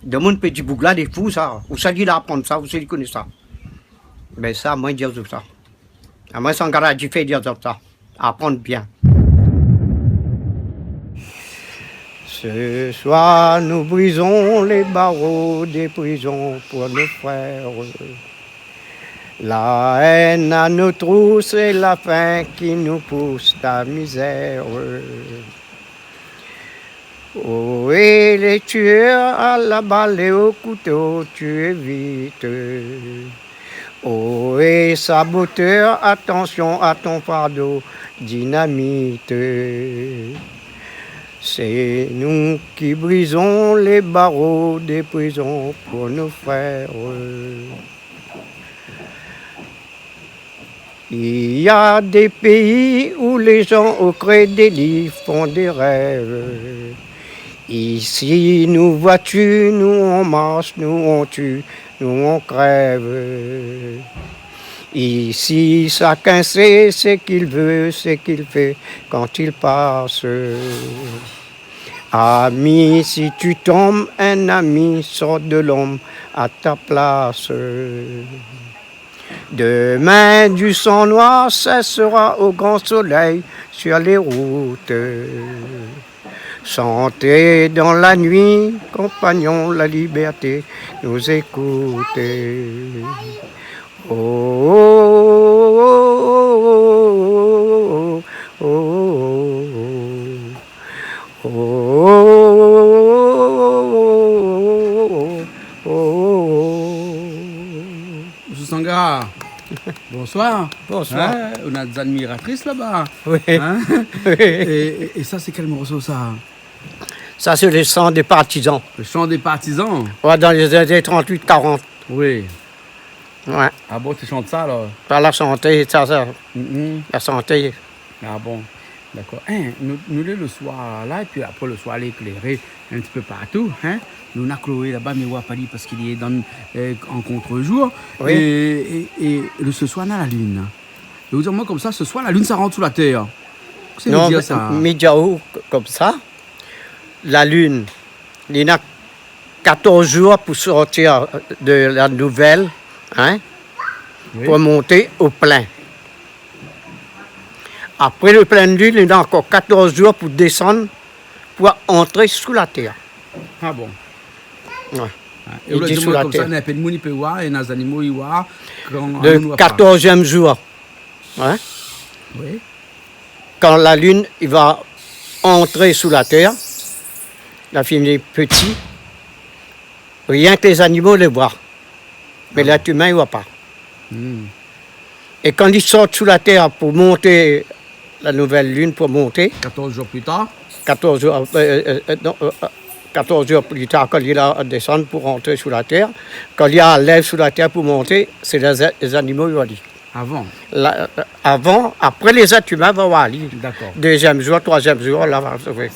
De mon petit bougla, des fous, ça. Où ça dit d'apprendre ça, où ça dit connaît ça. Ben ça, moi, dire ça. À moi, sans garage, fait dire ça. Apprendre bien. Ce soir, nous brisons les barreaux des prisons pour nos frères. La haine à nos trousses et la faim qui nous pousse à misère. Oh, et les tueurs à la balle et au couteau, tuez vite. Oh, et saboteur, attention à ton fardeau, dynamite. C'est nous qui brisons les barreaux des prisons pour nos frères. Il y a des pays où les gens au creux des lits font des rêves. Ici, nous vois-tu, nous on marche, nous on tue, nous on crève. Ici, chacun sait ce qu'il veut, ce qu'il fait quand il passe. Ami, si tu tombes, un ami sort de l'ombre à ta place. Demain, du sang noir cessera au grand soleil sur les routes. Chantez dans la nuit, compagnons, la liberté nous écoute. Oh, oh, oh, oh, oh, oh. Monsieur Sangara, bonsoir. Bonsoir. Hein, on a des admiratrices là-bas. Oui. Hein? Oui. Et ça, c'est quel morceau ça? Ça, c'est le sang des partisans. Le chant des partisans? Ouais, dans les années 38-40. Oui. Ouais. Ah bon, tu chantes ça alors? Par la santé, ça. Mhm. La santé. Ah bon, d'accord. Hein, nous le soir là, et puis après le soir éclairé un petit peu partout. Hein? Nous on a Chloé là-bas, mais on va pas dire parce qu'il est en contre-jour. Oui. Et ce soir, on a la lune. Et vous dites, moi, comme ça, ce soir, la lune, ça rentre sous la terre. Qu'est-ce que ça veut dire ça? Médiaou, comme ça, la lune, il y a 14 jours pour sortir de la nouvelle, hein, Oui. pour monter au plein. Après le plein de lune, il y a encore 14 jours pour descendre, pour entrer sous la terre. Ah bon. Ouais. Et Il on dit dit sous la comme ça, terre. on a de monde peut voir, et les animaux y voir. Le 14e jour, hein, Oui. quand la lune il va entrer sous la terre, la fille est petite, rien que les animaux les voient, mais l'être humain ne voit pas. Hmm. Et quand ils sortent sous la terre pour monter, la nouvelle lune pour monter, 14 jours plus tard. 14 jours, 14 jours plus tard, quand il a descendre pour rentrer sous la terre, quand il y a lève sous la terre pour monter, c'est les animaux qui vont aller. Avant. Avant, après les êtres humains vont aller. D'accord. Deuxième jour, troisième jour, là,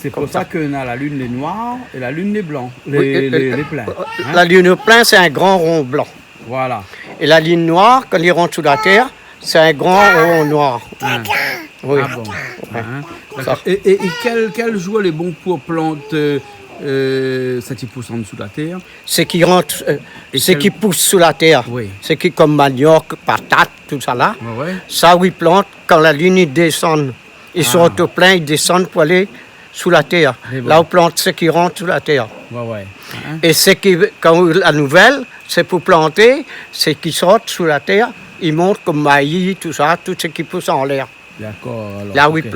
C'est pour ça qu'on a la lune les noirs et la lune les blancs, Oui, les pleins. Hein? La lune pleine, c'est un grand rond blanc. Voilà. Et la ligne noire, quand il rentre sous la terre, c'est un grand rond noir. Hein. Oui. Ah bon. Ouais. Hein. D'accord. Et quel jour est bon pour planter ça qui pousse en dessous de la terre? C'est qui rentre, Et c'est quel- qui pousse sous la terre. Oui. C'est qui comme manioc, patate, tout ça là. Ouais, ouais. Ça, oui, plante, quand la lune ils descend, ils sont au plein, ils descendent pour aller sous la terre. Et bon. Là où plante, c'est qui rentre sous la terre. Ouais, ouais. Hein? Et c'est qui, quand la nouvelle, c'est pour planter, c'est qui sortent sous la terre, ils montent comme maïs, tout ça, tout ce qui pousse en l'air. D'accord. alors, Là où ok. ils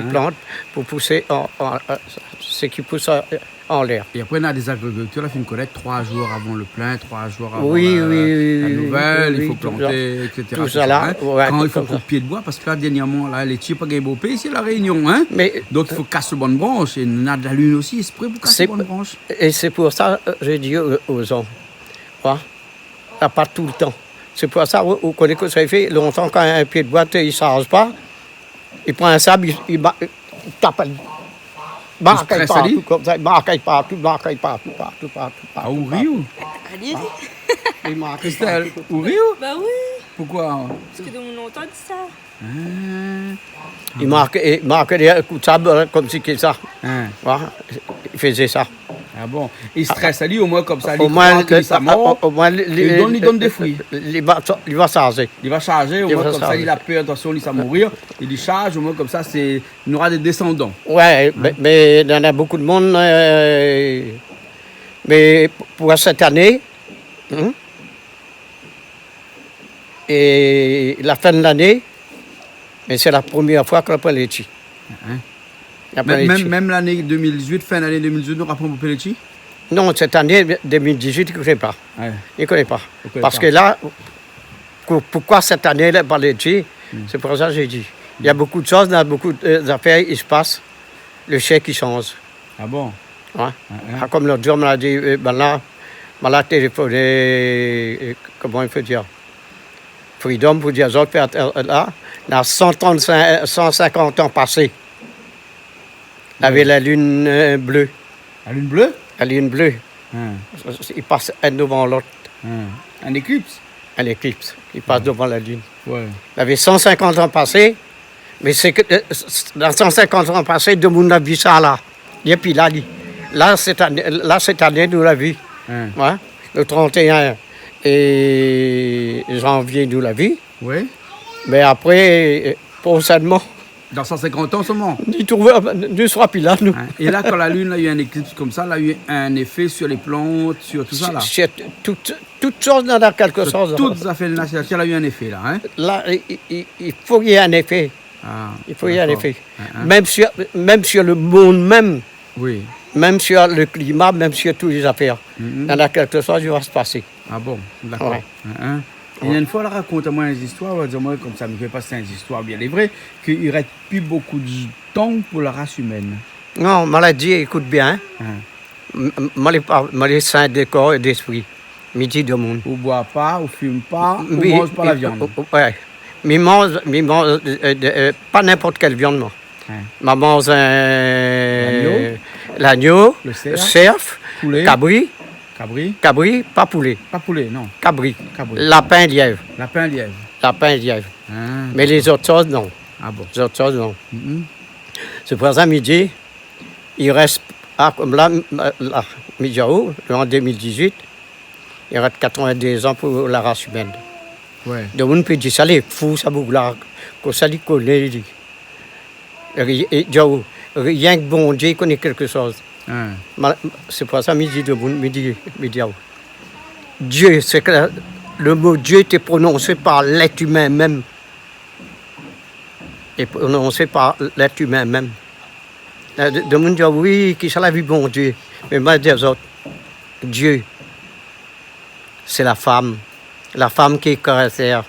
plantent, pour pousser ce qui pousse en l'air. Et après, on a des agriculteurs, là, qui me connaissent 3 jours avant le plein, 3 jours avant Oui, la oui, nouvelle, oui, il faut tout planter, etc. Tout ça là, hein. ouais, Quand il faut comme ça. couper pied de bois, parce que là, dernièrement, là, les tirs pas gagné beau pays, c'est la Réunion. Hein. Mais Donc, il faut casser les bonnes branches. Et on a de la lune aussi, il se prêt pour casser C'est- les bonnes branches. Et c'est pour ça que j'ai dit aux gens, ça pas tout le temps. C'est pour ça vous connaissez que ça fait longtemps quand un pied de bois, il ne change pas, il prend un sable, il tape. Marque stresse, partout Ali? comme ça, marque partout. Ah, ou Rio? Allez, Il marque Christelle, partout. ou Rio? bah oui, Pourquoi? parce que on entend ça. Hein? Il marque des coups de sable comme si que ça. Hein? Voilà. Il faisait ça. Ah Ah bon. Il stresse, lui, au moins comme ça, Au il moins, croit qu'il est sa mort. au moins, Il donne des fruits. Il va changer. Il va charger, au Il moins va comme ça, charger. il a peur, attention, il va mourir. Il charge, au moins comme ça, il aura des descendants. Ouais, mais il y en a beaucoup de monde. Mais pour cette année, hein, et la fin de l'année, mais c'est la première fois qu'on prend les chi. Hein? On prend les chi. Même l'année 2018, fin d'année 2018, nous rappelons Pellechi? Non, cette année 2018, il ne connaît pas. Ouais. Il ne connaît pas. Il connaît Parce pas. que là, pourquoi cette année, là, par les chi, c'est pour ça que j'ai dit. Il y a beaucoup de choses, il y a beaucoup d'affaires, il se passe. Le chèque, il change. Ah bon? Ouais. Ah, comme l'autre jour, on m'a dit, on m'a téléphoné, comment il faut dire, Freedom pour dire, là, dans 150 ans passés, il y avait la lune bleue. La lune bleue? La lune bleue, Hein. il passe un devant l'autre, Hein. Un éclipse? un éclipse, il passe devant la lune. Ouais. Il y avait 150 ans passés, mais c'est que dans 150 ans passés, de monde a vu ça là. Et puis là, cette année, nous l'avons vu. Hein. Ouais. Le 31 et janvier, nous l'avons vu. Oui. Mais après, prochainement, Dans 150 ans seulement. nous serons plus là, nous. Hein. Et là, quand la lune là, il y a eu un éclipse comme ça, là, il y a eu un effet sur les plantes, sur tout ça là. C'est toutes choses dans quelque chose. Toutes les affaires de la nature, il y a eu un effet là. Hein? Là, il faut qu'il y ait un effet. Ah, Il faut qu'il y ait un d'accord. effet. Hein. Même sur le monde même, Oui. même sur le climat, même sur toutes les affaires. Mhm. Il y en a quelque chose qui va se passer. Ah bon, d'accord. Ouais. Hein. Et il y a une fois, elle raconte-moi une histoire, elle dit moi comme ça, me fait passer une histoire bien vrai, qu'il ne reste plus beaucoup de temps pour la race humaine. Non, maladie, écoute bien. Hein. Mal sain de corps et d'esprit. Midi de monde. On ne boit pas, on ne fume pas, on ne mange pas la viande. Ouais. Mais mange pas n'importe quelle viande, moi. Hein. Je mange l'agneau, Le cerf. le cerf, Poulet. cabri, pas poulet, Pas poulet, non. cabri, Cabri. lapin, lièvre, Lapin, lièvre. lapin, lièvre. Hein. Mais les autres choses, non. Ah bon. Les autres choses, non. Mhm. C'est pour ça, midi, il reste, comme là, midi en 2018, il reste 82 ans pour la race humaine. Ouais. Donc, on peut dire ça, les fous, ça vous l'a, que ça dit qu'on est. Rien que bon Dieu connaît quelque chose. Hein. C'est pour ça, midi. Dieu, c'est que le mot Dieu était prononcé par l'être humain même. Et prononcé par l'être humain même. De monde dit oui, qui ça la vie bon Dieu. Mais moi, je dis aux autres, Dieu, c'est la femme. La femme qui est caractère.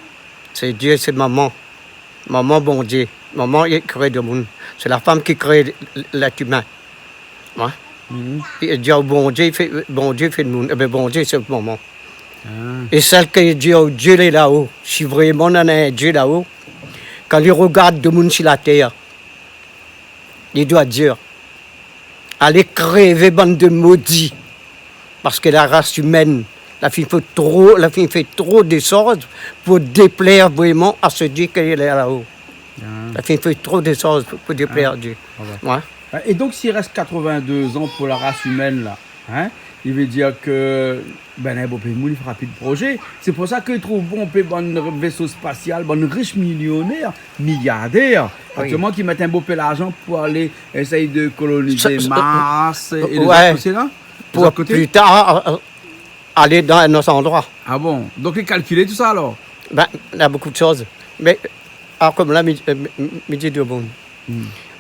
C'est Dieu, c'est maman. Maman, bon Dieu. Maman, il crée le monde. C'est la femme qui crée l'être humain. Ouais. Mhm. Et Dieu, bon Dieu fait le monde. Eh bien, bon Dieu, c'est le maman. Hein. Et celle qui dit, oh, Dieu est là-haut. Si vraiment on a un Dieu là-haut, quand il regarde le monde sur la terre, il doit dire, allez crever bande de maudits. Parce que la race humaine, la fille fait trop de choses pour déplaire vraiment à ce Dieu qui est là-haut. Hein. La fille fait trop de choses pour déplaire à Dieu. Ah ouais. Ouais. Et donc, s'il reste 82 ans pour la race humaine, là, hein, il veut dire que ben, bon, il fera plus de projet. C'est pour ça qu'il trouve bon un vaisseau spatial, bon riche millionnaire, milliardaire, Oui. actuellement qui mettent un beau peu d'argent pour aller essayer de coloniser Mars et les ouais. autres côtés là. Les Pour autres côtés. plus tard aller dans un autre endroit. Ah bon, donc il calculait tout ça alors. Ben, il y a beaucoup de choses. Mais comme là, midi de monde.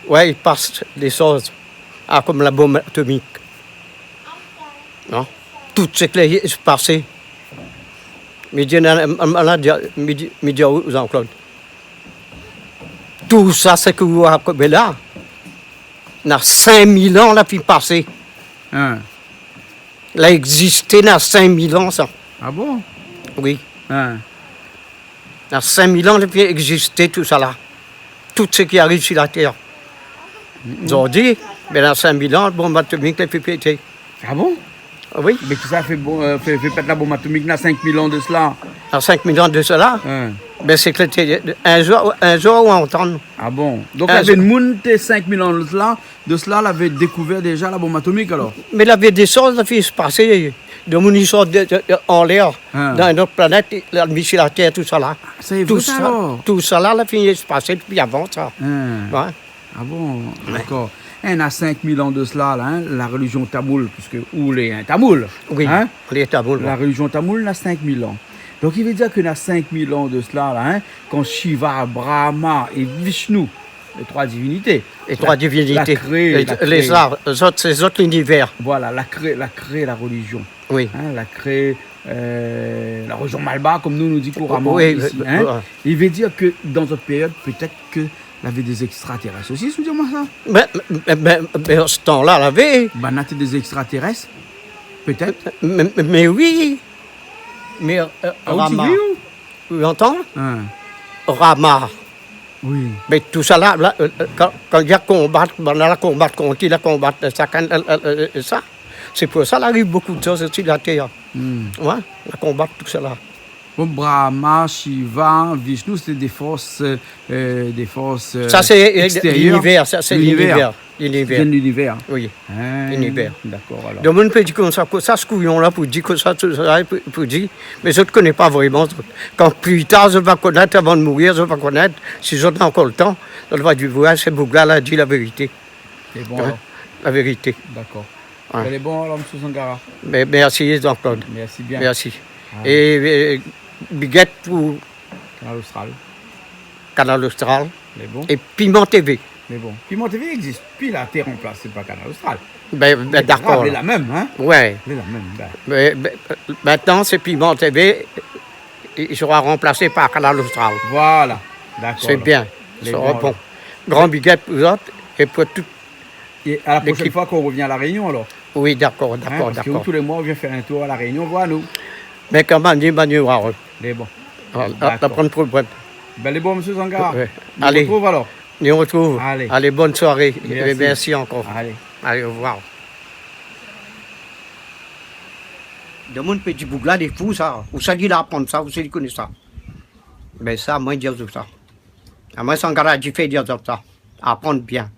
Ouais, il passe des choses. Comme la bombe atomique. Non? Tout ce qui est passé. Midi, Jean-Claude. Tout ça, c'est que vous avez là. Il y a 5000 ans, la puis passé. Hein. Il a existé dans 5000 ans, ça. Ah bon? Oui. Hein. Dans 5000 ans, il a existé tout ça là. Tout ce qui arrive sur la Terre. Ils ont dit, mais dans 5000 ans, la bombe atomique a fait péter. Ah bon? Oui. Mais qui ça fait, fait péter la bombe atomique dans 5000 ans de cela? Dans 5000 ans de cela, Hein. Ben, c'est que c'était un jour où on entend. Ah bon? Donc, Un il y avait jour. une monde, 5000 ans de cela, elle avait découvert déjà la bombe atomique alors? Mais il y avait des choses qui se passaient. De munitions en l'air, Ah. dans une autre planète, la mission la Terre, tout ça là. Ça est Tout vrai ça, alors? tout ça là, a fini de se passer depuis avant ça. Hein. Ouais. Ah bon, d'accord. Il y a 5000 ans de cela, là, hein, la religion tamoule, puisque où les tamoul, Oui, hein, les tabous. la religion tamoule n'a 5000 ans. Donc il veut dire qu'il y a 5000 ans de cela, là, hein, quand Shiva, Brahma et Vishnu, les trois divinités, Les trois divinités. les arts, ces autres univers. voilà, la créé la religion. Oui. Hein, la créé la religion Malba, comme nous dit couramment Oui, ici. oui, Hein. oui. Il veut dire que dans notre période, peut-être qu'il y avait des extraterrestres aussi, dis-moi ça. Mais à ce temps-là, la vie. Ben, on a des extraterrestres, peut-être. Mais oui. Mais Ah, Rama. oui, Vous entendez? hein. Rama. Oui. Mais tout ça là, quand il y a combat, on a la combat contre la combat, ça. C'est pour ça qu'il arrive beaucoup de choses sur la Terre. Hmm. Ouais, la combat, tout ça là. Bon, Brahma, Shiva, Vishnu, c'était des forces, Ça, c'est extérieures. l'univers. Ça, c'est L'univers. l'univers. Qui viennent de l'univers. Oui. Hein. L'univers. D'accord, alors. Donc, on peut dire comme ça, ce couillon-là, pour dire que ça, tout ça, pour dire, mais je ne connais pas vraiment. Quand plus tard, je vais connaître, avant de mourir, je vais connaître, si j'ai encore le temps, je vais dire, voilà, ce bouc-là, dit la vérité. C'est bon, Hein, alors. la vérité. D'accord. Ouais. Elle est bon, alors, M. Sangara. Mais merci, Jean-Claude. Merci bien. Merci. Ah. Et Biguette pour Canal Austral. Canal Austral Elle est bon. et Piment TV. Mais bon. Piment TV existe. Puis la Terre en place, c'est pas Canal Austral. D'accord. Elle est la même, hein? Ouais. Elle est la même. Ben. Mais, maintenant, c'est Piment TV. Il sera remplacé par Canal Austral. Voilà. D'accord. C'est bien. Les Ça sera bons, bon. Grand Biguette pour vous autres et pour tout. Et à la prochaine L'équipe. fois qu'on revient à La Réunion, alors. Oui, d'accord, Hein, d'accord, parce que d'accord. tous les mois, on vient faire un tour à La Réunion, voir nous. Mais quand même, il va y avoir. Les bons. On D'accord. prendre problème. Ben, les bons, M. Sangara. Ouais. On Allez. se retrouve alors. On se retrouve. Allez. Bonne soirée. Merci. Et merci encore. Allez. Allez, au revoir. De mon petit bouc-là, des fous, ça. Où ça dit d'apprendre ça, où ça dit connaît ça. Mais ça, moi, dire tout ça. À moi, Sangara, j'ai fait dire ça. Apprendre bien.